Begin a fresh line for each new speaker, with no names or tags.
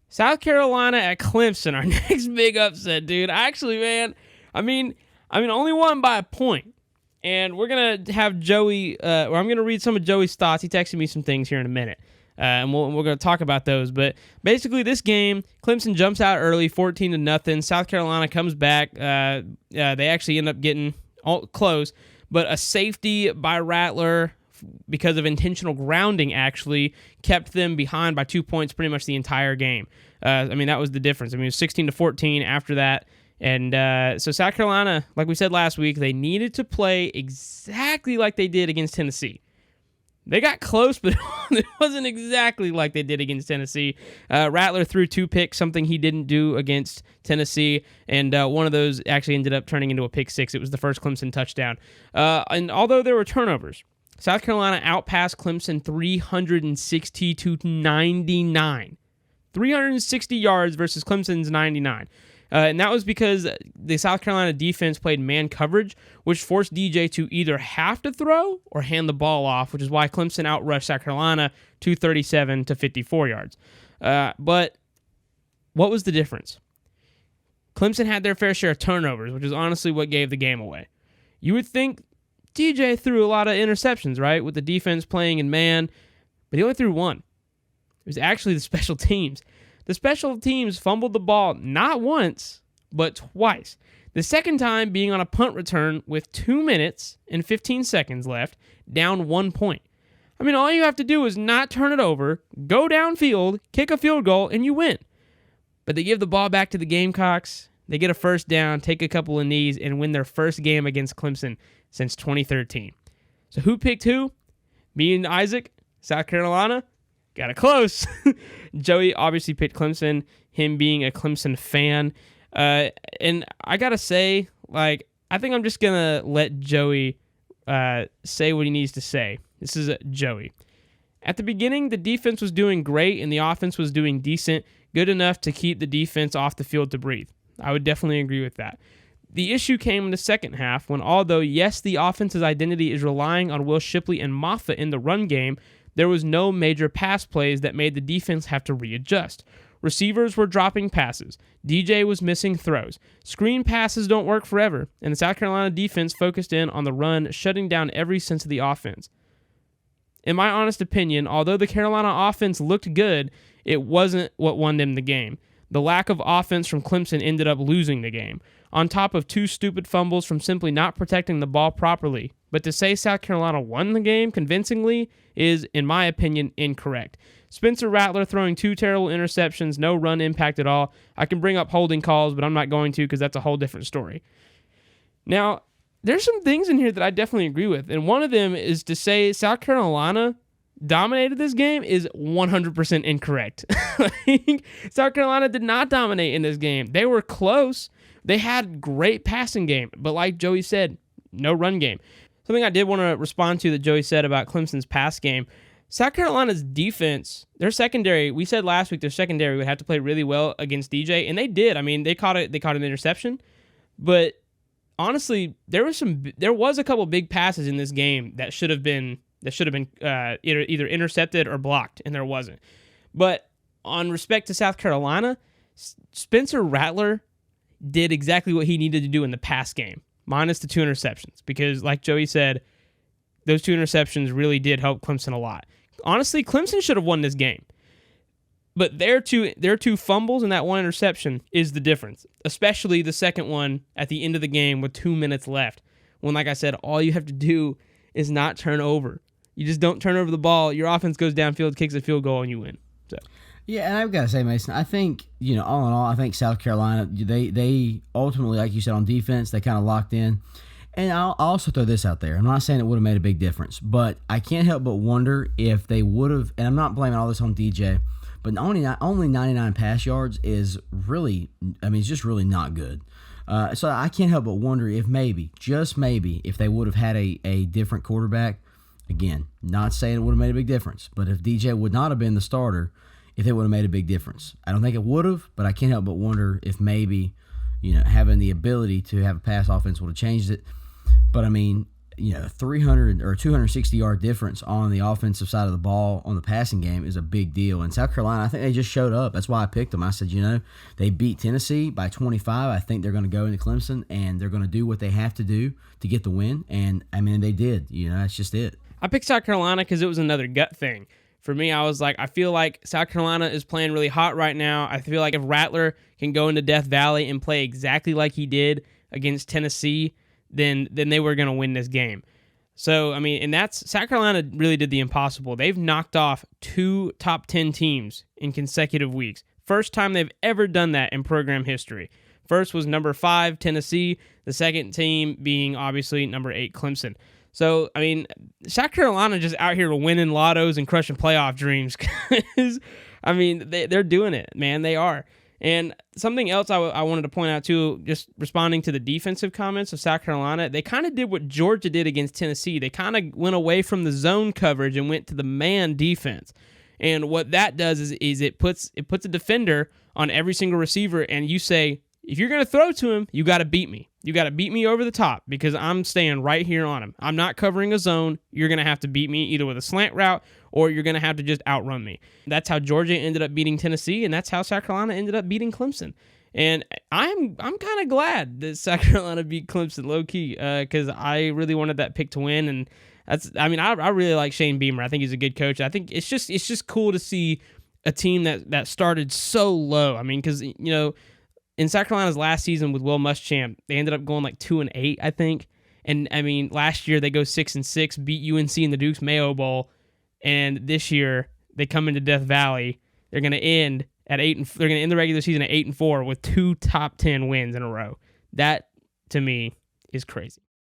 South Carolina at Clemson, our next big upset, dude. Actually, man, I mean, only won by a point. And we're going to have Joey, or I'm going to read some of Joey's thoughts. He texted me some things here in a minute. And we're going to talk about those. But basically, this game, Clemson jumps out early, 14-0. South Carolina comes back. They actually end up getting close. But a safety by Rattler, because of intentional grounding, actually kept them behind by 2 points pretty much the entire game. That was the difference. It was 16-14 after that. And so South Carolina, like we said last week, they needed to play exactly like they did against Tennessee. They got close, but it wasn't exactly like they did against Tennessee. Rattler threw 2 picks, something he didn't do against Tennessee, and one of those actually ended up turning into a pick 6. It was the first Clemson touchdown. And although there were turnovers, South Carolina outpassed Clemson 360-99. 360 yards versus Clemson's 99. And that was because the South Carolina defense played man coverage, which forced DJ to either have to throw or hand the ball off, which is why Clemson outrushed South Carolina 237 to 54 yards. But what was the difference? Clemson had their fair share of turnovers, which is honestly what gave the game away. You would think DJ threw a lot of interceptions, right, with the defense playing in man, but he only threw 1. It was actually the special teams. The special teams fumbled the ball not once, but twice. The second time being on a punt return with 2 minutes and 15 seconds left, down 1 point. All you have to do is not turn it over, go downfield, kick a field goal, and you win. But they give the ball back to the Gamecocks. They get a first down, take a couple of knees, and win their first game against Clemson since 2013. So who picked who? Me and Isaac, South Carolina. Got it close. Joey obviously picked Clemson, him being a Clemson fan. And I got to say, I think I'm just going to let Joey say what he needs to say. This is Joey. At the beginning, the defense was doing great and the offense was doing decent, good enough to keep the defense off the field to breathe. I would definitely agree with that. The issue came in the second half when, although, yes, the offense's identity is relying on Will Shipley and Moffitt in the run game, there was no major pass plays that made the defense have to readjust. Receivers were dropping passes. DJ was missing throws. Screen passes don't work forever, and the South Carolina defense focused in on the run, shutting down every sense of the offense. In my honest opinion, although the Carolina offense looked good, it wasn't what won them the game. The lack of offense from Clemson ended up losing the game, on top of 2 stupid fumbles from simply not protecting the ball properly. But to say South Carolina won the game convincingly is, in my opinion, incorrect. Spencer Rattler throwing 2 terrible interceptions, no run impact at all. I can bring up holding calls, but I'm not going to because that's a whole different story. Now, there's some things in here that I definitely agree with, and one of them is to say South Carolina dominated this game is 100% incorrect. South Carolina did not dominate in this game. They were close. They had great passing game, but like Joey said, no run game. Something I did want to respond to that Joey said about Clemson's pass game. South Carolina's defense, their secondary, we said last week their secondary would have to play really well against DJ, and they did. They caught an interception, but honestly, there was a couple big passes in this game that should have been either intercepted or blocked, and there wasn't. But on respect to South Carolina, Spencer Rattler did exactly what he needed to do in the pass game, minus the 2 interceptions, because like Joey said, those 2 interceptions really did help Clemson a lot. Honestly, Clemson should have won this game. But their two fumbles and that 1 interception is the difference, especially the second one at the end of the game with 2 minutes left, when, like I said, all you have to do is not turn over. You just don't turn over the ball, your offense goes downfield, kicks a field goal, and you win. So.
Yeah, and I've got to say, Mason, I think, all in all, I think South Carolina, they ultimately, like you said, on defense, they kind of locked in. And I'll also throw this out there. I'm not saying it would have made a big difference, but I can't help but wonder if they would have, and I'm not blaming all this on DJ, but only 99 pass yards is really, it's just really not good. So I can't help but wonder if maybe, just maybe, if they would have had a different quarterback. Again, not saying it would have made a big difference, but if DJ would not have been the starter, if it would have made a big difference. I don't think it would have, but I can't help but wonder if maybe, having the ability to have a pass offense would have changed it. But 300 or 260-yard difference on the offensive side of the ball on the passing game is a big deal. And South Carolina, I think they just showed up. That's why I picked them. I said, they beat Tennessee by 25. I think they're going to go into Clemson, and they're going to do what they have to do to get the win. And, they did. That's just it.
I picked South Carolina because it was another gut thing. For me, I was like, I feel like South Carolina is playing really hot right now. I feel like if Rattler can go into Death Valley and play exactly like he did against Tennessee, then they were going to win this game. So, and that's South Carolina really did the impossible. They've knocked off 2 top 10 teams in consecutive weeks. First time they've ever done that in program history. First was number 5, Tennessee. The second team being obviously number 8, Clemson. So, South Carolina just out here winning lottos and crushing playoff dreams. They're doing it, man. They are. And something else I wanted to point out, too, just responding to the defensive comments of South Carolina, they kind of did what Georgia did against Tennessee. They kind of went away from the zone coverage and went to the man defense. And what that does is it puts a defender on every single receiver, and you say, if you're going to throw to him, you got to beat me. You got to beat me over the top because I'm staying right here on him. I'm not covering a zone. You're going to have to beat me either with a slant route or you're going to have to just outrun me. That's how Georgia ended up beating Tennessee, and that's how South Carolina ended up beating Clemson. And I'm kind of glad that South Carolina beat Clemson low-key because I really wanted that pick to win. And I really like Shane Beamer. I think he's a good coach. I think it's just cool to see a team that started so low. Because, in South Carolina's last season with Will Muschamp, they ended up going like 2-8, I think. And last year they go 6-6, beat UNC in the Duke's Mayo Bowl, and this year they come into Death Valley. They're going to end at 8. They're going to end the regular season at 8-4 with 2 top 10 wins in a row. That to me is crazy.